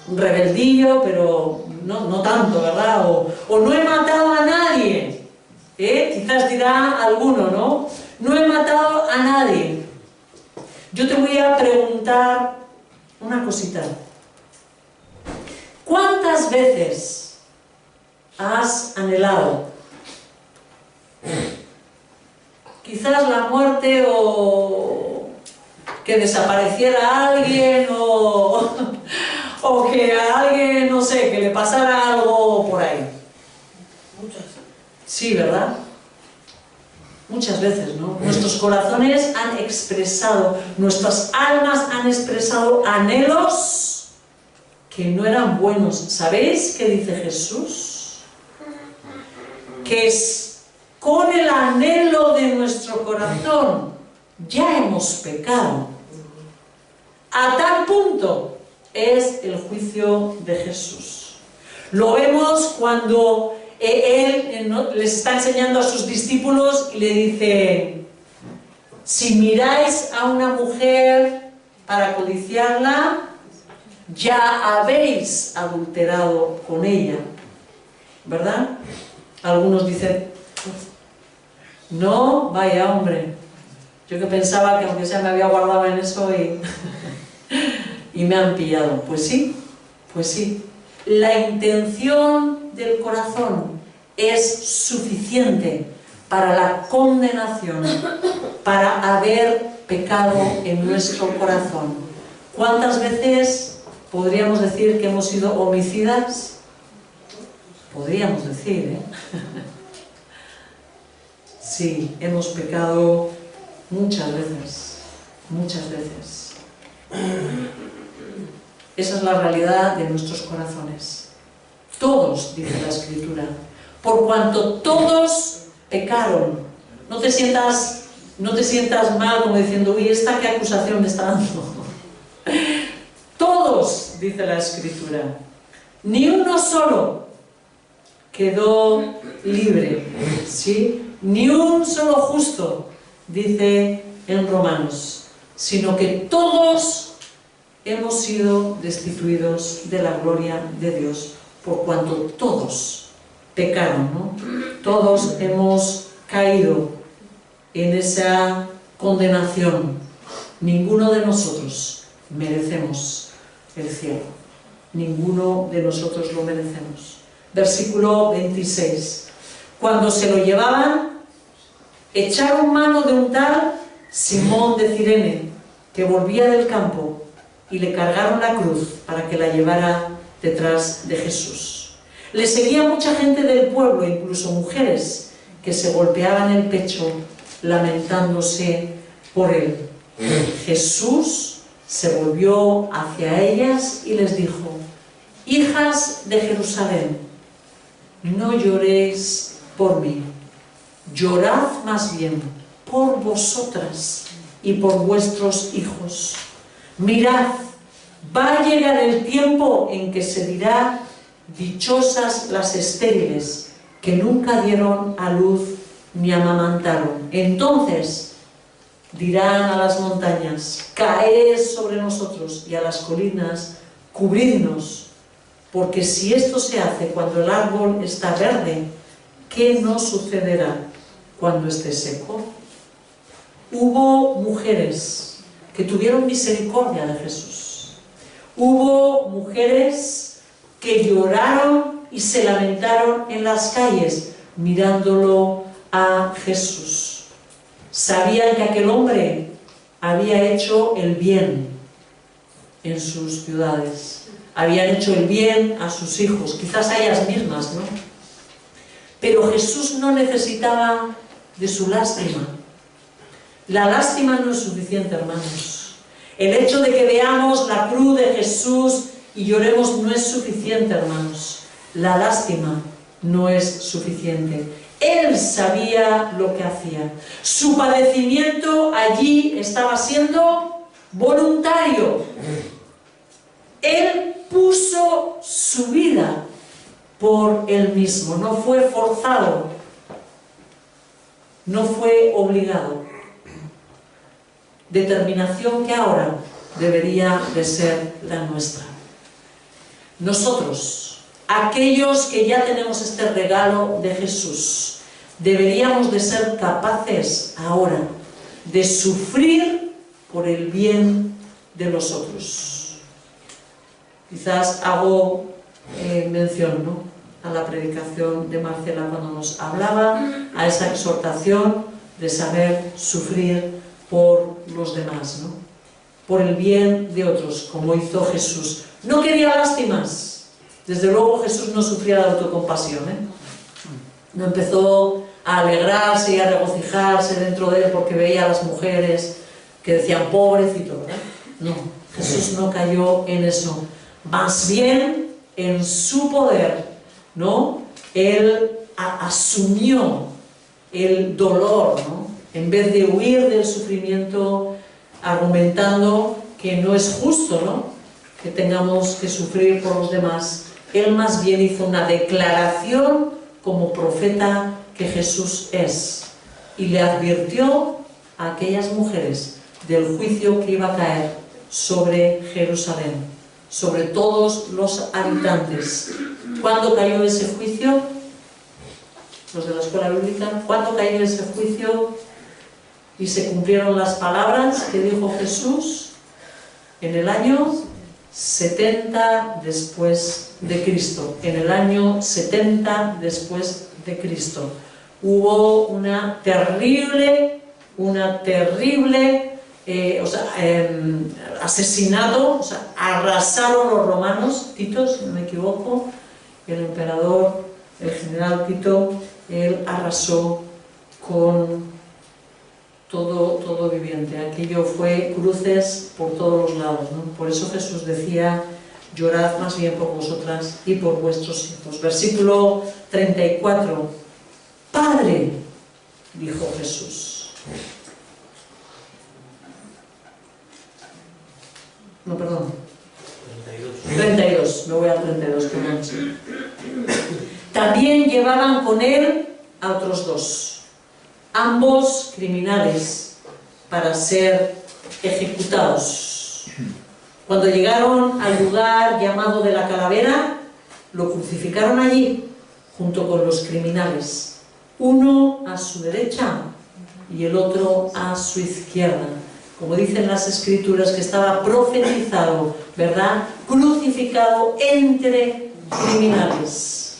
un rebeldillo, pero no tanto, ¿verdad? O no he matado a nadie, quizás dirá alguno, ¿no? No he matado a nadie. Yo te voy a preguntar una cosita. ¿Cuántas veces has anhelado quizás la muerte, o que desapareciera alguien, o que a alguien, no sé, que le pasara algo por ahí? Muchas. Sí, ¿verdad? Muchas veces, ¿no? Nuestros corazones han expresado, nuestras almas han expresado anhelos que no eran buenos. ¿Sabéis qué dice Jesús? Que es con el anhelo de nuestro corazón ya hemos pecado. A tal punto es el juicio de Jesús. Lo vemos cuando Él les está enseñando a sus discípulos y le dice: si miráis a una mujer para codiciarla, ya habéis adulterado con ella, ¿verdad? Algunos dicen: no, vaya hombre, yo que pensaba que aunque sea me había guardado en eso y me han pillado. Pues sí, pues sí. La intención del corazón es suficiente para la condenación, para haber pecado en nuestro corazón. ¿Cuántas veces podríamos decir que hemos sido homicidas? Podríamos decir, Sí, hemos pecado muchas veces, muchas veces. Esa es la realidad de nuestros corazones. Todos, dice la Escritura, por cuanto todos pecaron. No te sientas mal como diciendo: uy, ¿esta qué acusación me está dando? Todos, dice la Escritura, ni uno solo quedó libre, ¿sí? Ni un solo justo, dice en Romanos, sino que todos hemos sido destituidos de la gloria de Dios, por cuanto todos pecaron, ¿no? Todos hemos caído en esa condenación. Ninguno de nosotros merecemos el cielo. Ninguno de nosotros lo merecemos. Versículo 26. Cuando se lo llevaban, echaron mano de un tal Simón de Cirene, que volvía del campo, y le cargaron la cruz para que la llevara detrás de Jesús. Le seguía mucha gente del pueblo, incluso mujeres, que se golpeaban el pecho lamentándose por él. Jesús se volvió hacia ellas y les dijo: hijas de Jerusalén, no lloréis por mí, llorad más bien por vosotras y por vuestros hijos. Mirad, va a llegar el tiempo en que se dirá: dichosas las estériles, que nunca dieron a luz ni amamantaron. Entonces dirán a las montañas: caed sobre nosotros, y a las colinas: cubridnos. Porque si esto se hace cuando el árbol está verde, ¿qué no sucederá cuando esté seco? Hubo mujeres que tuvieron misericordia de Jesús. Hubo mujeres que lloraron y se lamentaron en las calles mirándolo a Jesús. Sabían que aquel hombre había hecho el bien en sus ciudades, habían hecho el bien a sus hijos, quizás a ellas mismas, ¿no? Pero Jesús no necesitaba de su lástima. La lástima no es suficiente, hermanos. El hecho de que veamos la cruz de Jesús y lloremos no es suficiente, hermanos. La lástima no es suficiente. Él sabía lo que hacía. Su padecimiento allí estaba siendo voluntario. Él puso su vida por él mismo, no fue forzado, no fue obligado. Determinación que ahora debería de ser la nuestra. Nosotros, aquellos que ya tenemos este regalo de Jesús, deberíamos de ser capaces ahora de sufrir por el bien de los otros. Quizás hago mención, ¿no?, a la predicación de Marcela cuando nos hablaba, a esa exhortación de saber sufrir por los demás, ¿no?, por el bien de otros, como hizo Jesús. No quería lástimas. Desde luego Jesús no sufría de autocompasión, No empezó a alegrarse y a regocijarse dentro de él porque veía a las mujeres que decían pobrecito, ¿verdad? No, Jesús no cayó en eso. Más bien, en su poder, ¿no?, Él asumió el dolor, ¿no?, en vez de huir del sufrimiento, argumentando que no es justo, ¿no?, que tengamos que sufrir por los demás. Él más bien hizo una declaración como profeta que Jesús es, y le advirtió a aquellas mujeres del juicio que iba a caer sobre Jerusalén, sobre todos los habitantes. ¿Cuándo cayó ese juicio? Los de la escuela bíblica, ¿cuándo cayó ese juicio y se cumplieron las palabras que dijo Jesús? En el año 70 después de Cristo. En el año 70 después de Cristo. Hubo una terrible asesinato, arrasaron los romanos. Tito, si no me equivoco, el emperador, el general Tito, él arrasó con todo viviente. Aquello fue cruces por todos los lados, ¿no? Por eso Jesús decía: llorad más bien por vosotras y por vuestros hijos. Versículo 34. Padre, dijo Jesús. No, perdón. 32, me voy al 32, perdón. También llevaban con él a otros dos, ambos criminales, para ser ejecutados. Cuando llegaron al lugar llamado de la Calavera, lo crucificaron allí, junto con los criminales, uno a su derecha y el otro a su izquierda. Como dicen las Escrituras, que estaba profetizado, ¿verdad?, crucificado entre criminales.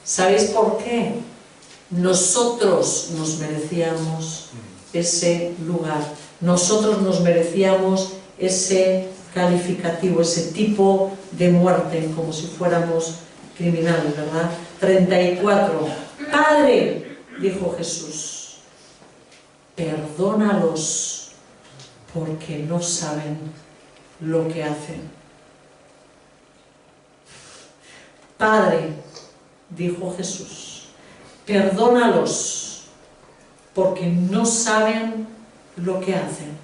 ¿Sabéis por qué? Nosotros nos merecíamos ese lugar. Nosotros nos merecíamos ese calificativo, ese tipo de muerte, como si fuéramos criminales, ¿verdad? 34. Padre, dijo Jesús, perdónalos, porque no saben lo que hacen. Padre, dijo Jesús, perdónalos, porque no saben lo que hacen.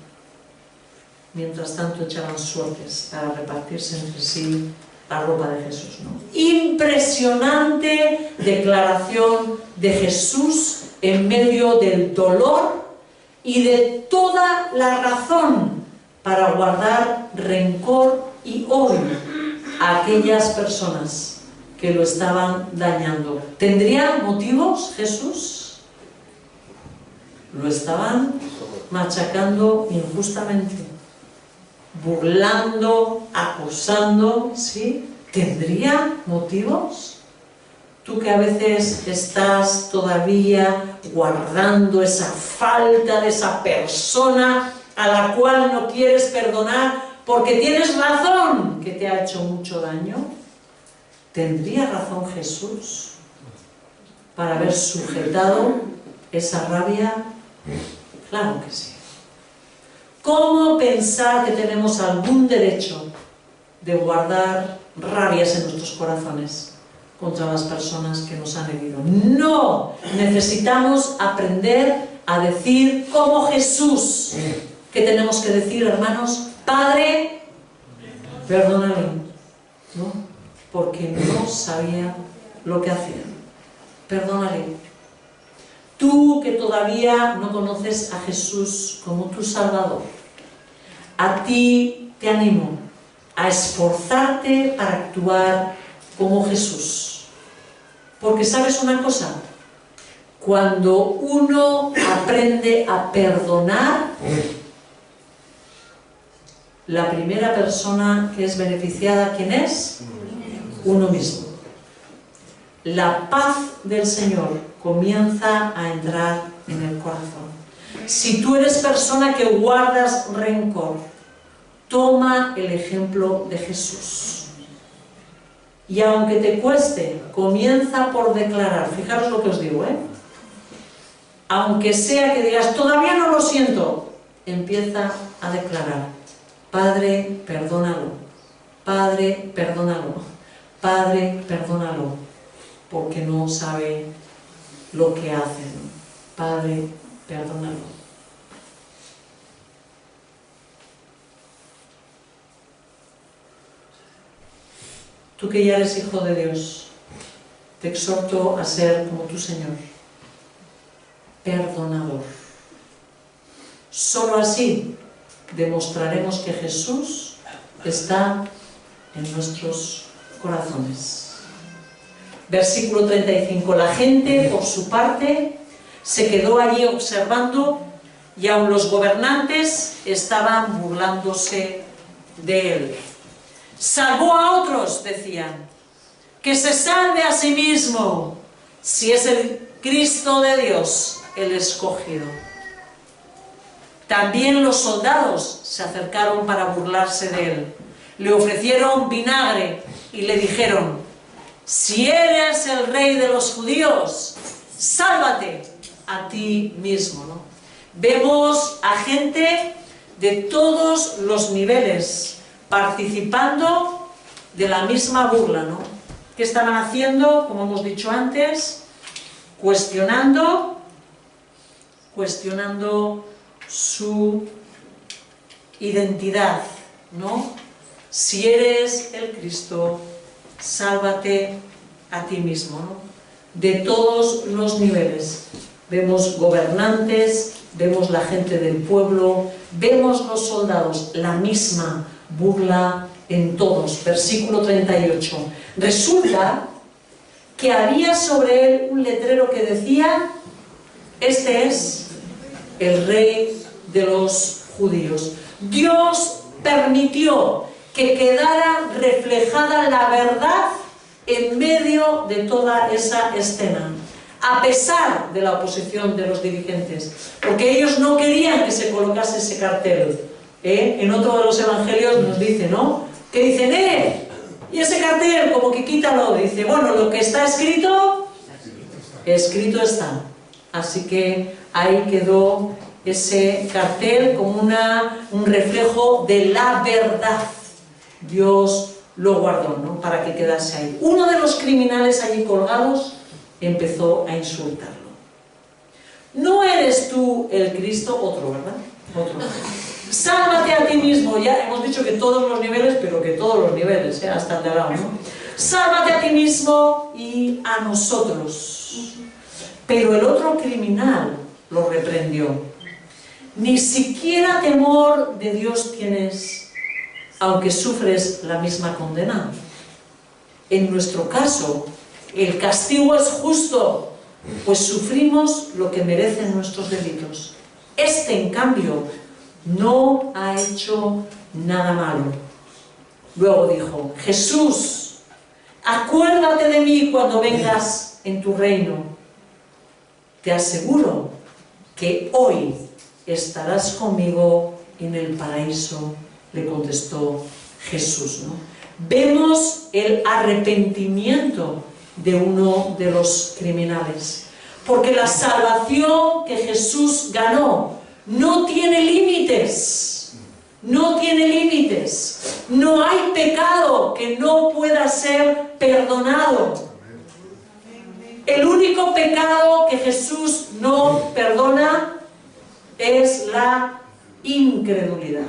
Mientras tanto echaban suertes para repartirse entre sí la ropa de Jesús, ¿no? Impresionante declaración de Jesús en medio del dolor y de toda la razón para guardar rencor y odio a aquellas personas que lo estaban dañando. ¿Tendría motivos Jesús? Lo estaban machacando injustamente, burlando, acusando, ¿sí? ¿Tendría motivos? Tú que a veces estás todavía guardando esa falta de esa persona a la cual no quieres perdonar porque tienes razón que te ha hecho mucho daño. ¿Tendría razón Jesús para haber sujetado esa rabia? Claro que sí. ¿Cómo pensar que tenemos algún derecho de guardar rabias en nuestros corazones contra las personas que nos han herido? No, necesitamos aprender a decir como Jesús. ¿Qué tenemos que decir, hermanos? Padre, perdónale, ¿no? Porque no sabía lo que hacía. Perdónale. Tú que todavía no conoces a Jesús como tu Salvador, a ti te animo a esforzarte para actuar como Jesús. Porque ¿sabes una cosa? Cuando uno aprende a perdonar, la primera persona que es beneficiada, ¿quién es? Uno mismo. La paz del Señor comienza a entrar en el corazón. Si tú eres persona que guardas rencor, toma el ejemplo de Jesús. Y aunque te cueste, comienza por declarar. Fijaros lo que os digo, aunque sea que digas, todavía no lo siento, empieza a declarar: Padre, perdónalo. Padre, perdónalo. Padre, perdónalo. Porque no sabe lo que hacen. Padre, perdónalo. Tú que ya eres hijo de Dios, te exhorto a ser como tu Señor, perdonador. Solo así demostraremos que Jesús está en nuestros corazones. Versículo 35. La gente, por su parte, se quedó allí observando y aun los gobernantes estaban burlándose de él. Salvó a otros, decían, que se salve a sí mismo, si es el Cristo de Dios, el escogido. También los soldados se acercaron para burlarse de él. Le ofrecieron vinagre y le dijeron: si eres el rey de los judíos, sálvate a ti mismo, ¿no? Vemos a gente de todos los niveles participando de la misma burla, ¿no? ¿Qué estaban haciendo? Como hemos dicho antes, cuestionando su identidad, ¿no? Si eres el Cristo, sálvate a ti mismo, ¿no? De todos los niveles. Vemos gobernantes, vemos la gente del pueblo, vemos los soldados, la misma burla en todos. Versículo 38. Resulta que había sobre él un letrero que decía: este es el rey de los judíos. Dios permitió que quedara reflejada la verdad en medio de toda esa escena, a pesar de la oposición de los dirigentes, porque ellos no querían que se colocase ese cartel. En otro de los evangelios nos dice, ¿no? Que dicen, y ese cartel, como que quítalo. Dice, bueno, lo que está escrito, escrito está. Así que ahí quedó ese cartel como un reflejo de la verdad. Dios lo guardó, ¿no? Para que quedase ahí. Uno de los criminales allí colgados empezó a insultarlo. ¿No eres tú el Cristo? Otro, ¿verdad? Otro. Sálvate a ti mismo. Ya hemos dicho que todos los niveles, pero que todos los niveles, hasta el de abajo, ¿no? Sálvate a ti mismo y a nosotros. Pero el otro criminal lo reprendió. Ni siquiera temor de Dios tienes, aunque sufres la misma condena. En nuestro caso, el castigo es justo, pues sufrimos lo que merecen nuestros delitos. Este, en cambio, no ha hecho nada malo. Luego dijo: Jesús, acuérdate de mí cuando vengas en tu reino. Te aseguro que hoy estarás conmigo en el paraíso, le contestó Jesús, ¿no? Vemos el arrepentimiento de uno de los criminales, porque la salvación que Jesús ganó no tiene límites, no tiene límites. No hay pecado que no pueda ser perdonado. El único pecado que Jesús no perdona es la incredulidad.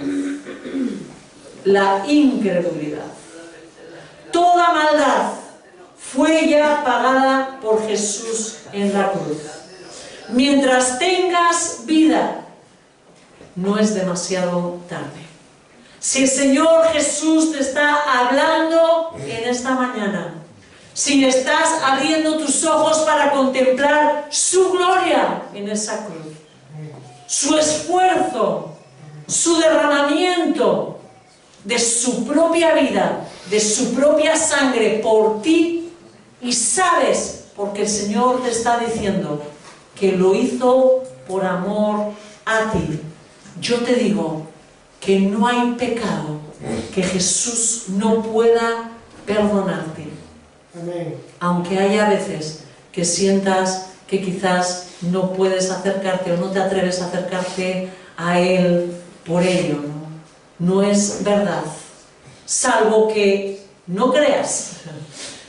La incredulidad. Toda maldad fue ya pagada por Jesús en la cruz. Mientras tengas vida, no es demasiado tarde. Si el Señor Jesús te está hablando en esta mañana, si estás abriendo tus ojos para contemplar su gloria en esa cruz, su esfuerzo, su derramamiento de su propia vida, de su propia sangre por ti, y sabes, porque el Señor te está diciendo que lo hizo por amor a ti, yo te digo que no hay pecado que Jesús no pueda perdonarte. Amén. Aunque haya veces que sientas que quizás no puedes acercarte o no te atreves a acercarte a Él por ello, ¿no? No es verdad, salvo que no creas,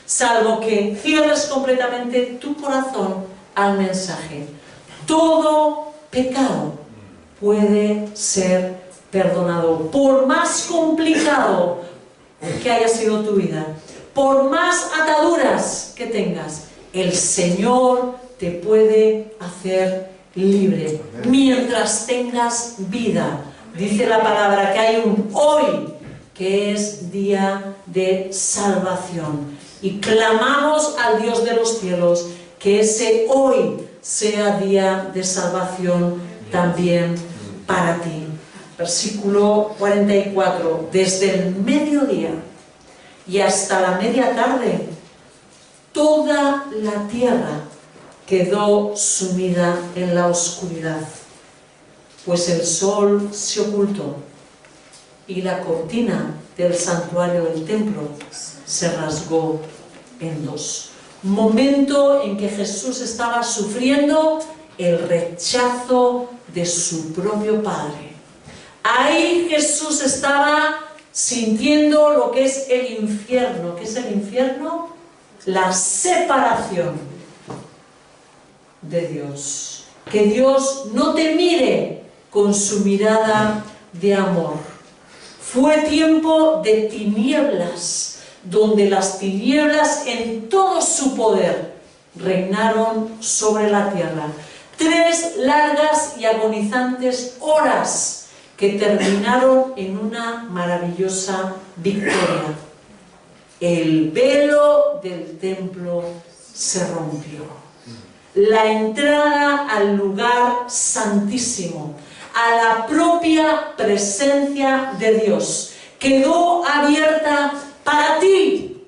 salvo que cierres completamente tu corazón al mensaje. Todo pecado puede ser perdonado, por más complicado que haya sido tu vida, por más ataduras que tengas, el Señor te puede hacer libre mientras tengas vida. Dice la palabra que hay un hoy que es día de salvación, y clamamos al Dios de los cielos que ese hoy sea día de salvación también para ti. Versículo 44: desde el mediodía y hasta la media tarde, toda la tierra quedó sumida en la oscuridad, pues el sol se ocultó y la cortina del santuario del templo se rasgó en dos. Momento en que Jesús estaba sufriendo el rechazo de su propio Padre. Ahí Jesús estaba sintiendo lo que es el infierno. ¿Qué es el infierno? La separación de Dios. Que Dios no te mire con su mirada de amor. Fue tiempo de tinieblas, donde las tinieblas en todo su poder reinaron sobre la tierra. 3 largas y agonizantes horas que terminaron en una maravillosa victoria. El velo del templo se rompió. La entrada al lugar santísimo, a la propia presencia de Dios, quedó abierta para ti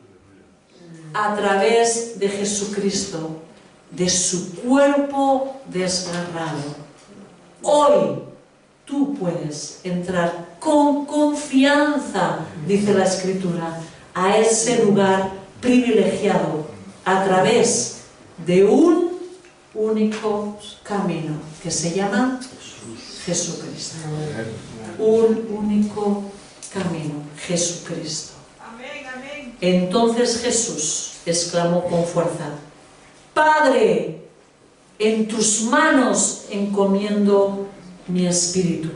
a través de Jesucristo, de su cuerpo desgarrado. Hoy tú puedes entrar con confianza, dice la Escritura, a ese lugar privilegiado a través de un único camino que se llama Jesucristo. Un único camino, Jesucristo. Entonces Jesús exclamó con fuerza: Padre, en tus manos encomiendo mi espíritu.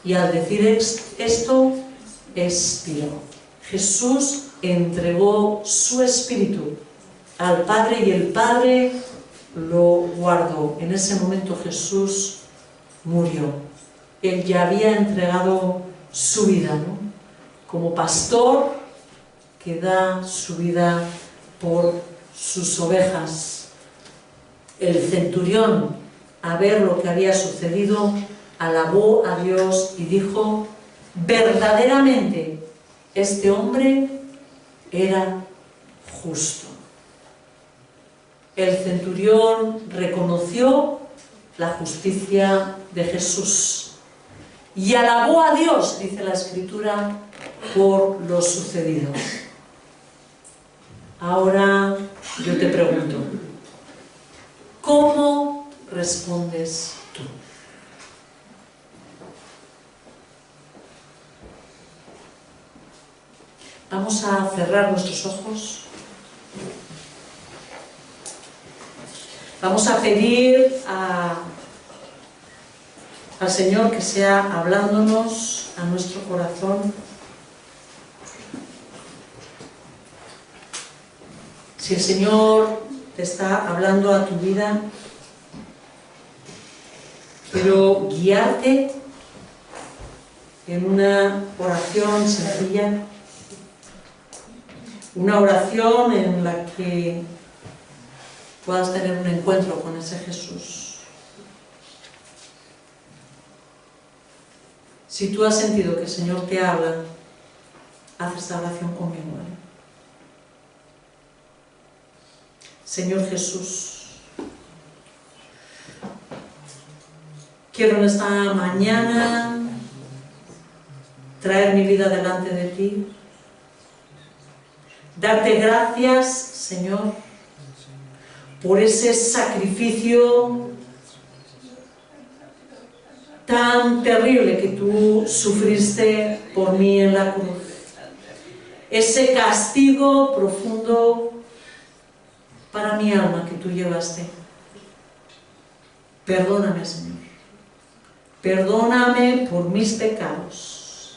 Y al decir esto, expiró. Jesús entregó su espíritu al Padre y el Padre lo guardó. En ese momento Jesús murió. Él ya había entregado su vida, ¿no? Como pastor que da su vida por sus ovejas. El centurión, a ver lo que había sucedido, alabó a Dios y dijo: verdaderamente este hombre era justo. El centurión reconoció la justicia de Jesús y alabó a Dios, dice la Escritura, por lo sucedido. Ahora yo te pregunto, ¿cómo respondes tú? Vamos a cerrar nuestros ojos. Vamos a pedir al Señor que sea hablándonos a nuestro corazón. Si el Señor te está hablando a tu vida, quiero guiarte en una oración sencilla, una oración en la que puedas tener un encuentro con ese Jesús. Si tú has sentido que el Señor te habla, haz esta oración conmigo, ¿vale? Señor Jesús, quiero en esta mañana traer mi vida delante de ti, darte gracias, Señor, por ese sacrificio tan terrible que tú sufriste por mí en la cruz. Ese castigo profundo para mi alma que tú llevaste. Perdóname, Señor. Perdóname por mis pecados.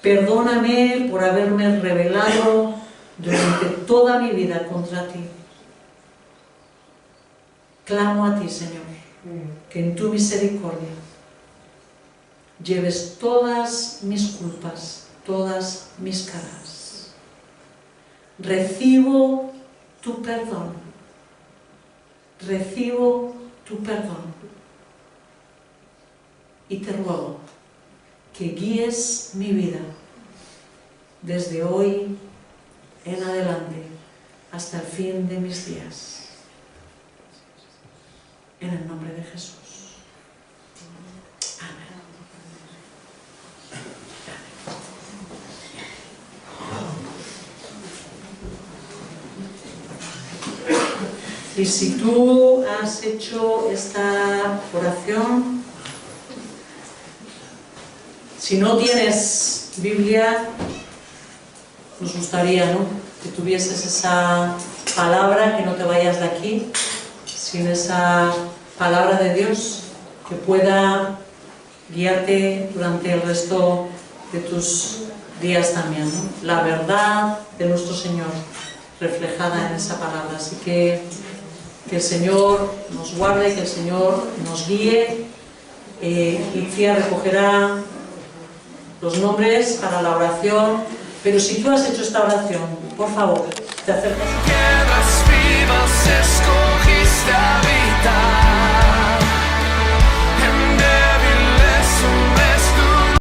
Perdóname por haberme rebelado durante toda mi vida contra ti. Clamo a ti, Señor, que en tu misericordia lleves todas mis culpas, todas mis cargas. Recibo tu perdón. Recibo tu perdón. Y te ruego que guíes mi vida desde hoy en adelante hasta el fin de mis días. En el nombre de Jesús. Amén. Y si tú has hecho esta oración, si no tienes Biblia, nos gustaría, ¿no?, que tuvieses esa palabra, que no te vayas de aquí sin esa palabra de Dios que pueda guiarte durante el resto de tus días también, ¿no? La verdad de nuestro Señor reflejada en esa palabra. Así que el Señor nos guarde, que el Señor nos guíe. Icía recogerá los nombres para la oración, pero si tú has hecho esta oración, por favor, te acercas. Piedras vivas escogiste habitar.